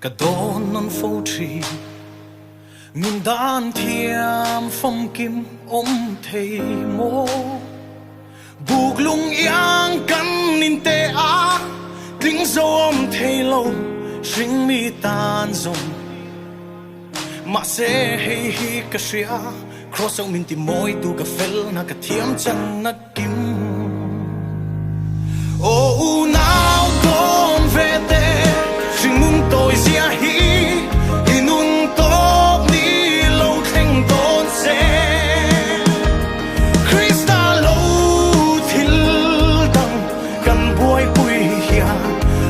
cả đón non phô trì nghìn đan thiam phong kim ôm thầy mô buộc lung yang căn nín tê á tiếng dâu ôm thầy lâu sinh mi tan rồng mà sẽ hay hi cả xia cross ông mình tìm môi tu cà phê na cả thiam chân na kim ô nào con về tê sinh muốn tôi xia hi inun top ni lâu thanh tôn sẽ Krista lâu thil đằng gần buổi bụi hia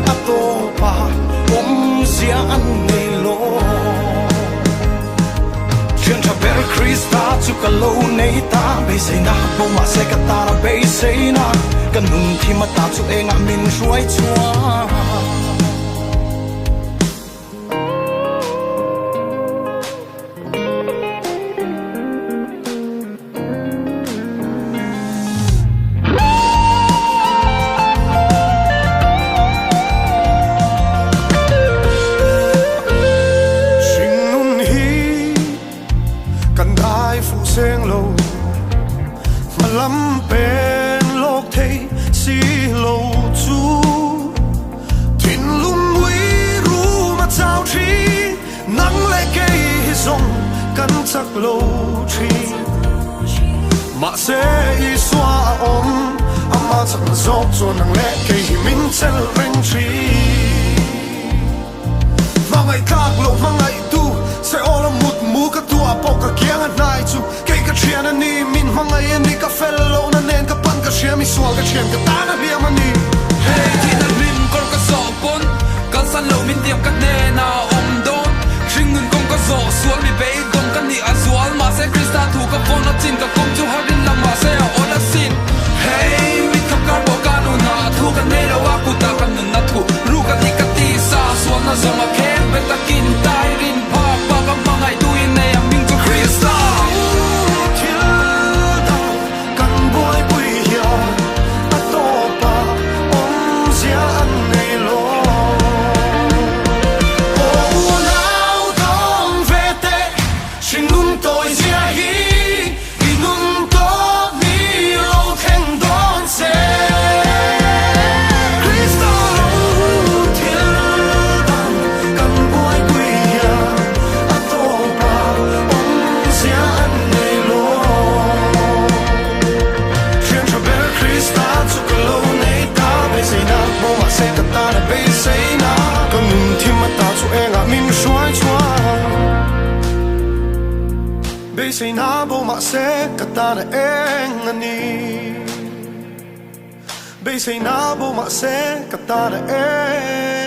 ato pa xia ăn ngày lô chuyện cho bé Krista chúc cả lâu nay ta bây giờ na bông mà sẽ cả ta là bây giờ na cần nung khi mà ta chúc em ngắm mình suy chua sen lâu mà lắm bên lộc thấy xí lâu chú thìn lung quý ru mà trao chi nắng lệ cây rong cắn chắc lâu chi mà sẽ y xoa ôm ama chắc là gió cho nắng lệ cây mình chân rèn chi mà ngày khác lâu mà ngày tu sẽ ô là một mũ cả tua bọc cả kiang anh này chú cây cả chuyện anh đi mình mang ngày anh đi cà phê lâu nên nên cả pan cả chuyện mình xóa cả chuyện cả ta đã biết mà đi hey thì anh mình còn có gió bún cả san lâu mình tiệm cả nè nào ôm đón riêng người còn có gió xuống mình bay đông cả đi Aizawl mà sẽ Krista thu cả phone nó chín cả công chú harin làm mà sẽ ở đó xin hey mình khắp cả bộ cả nụ na thu cả nè đâu aku ta cả nụ na thu ru cả đi cả ti sa xuống nó giống mà khen bên ta kinh tai rin mà ngày tôi này em mình cho Krista thiên đàng cần buổi bụi hia ato pa ôm xia ăn ngày lo ô nào con về tê xin nun tôi xia hi inun to ni lâu thanh đón xe Krista thiên đàng cần buổi bụi hia bây giờ na bố mà sẽ cả ta là em anh đi bây giờ na bố mà sẽ cả ta là em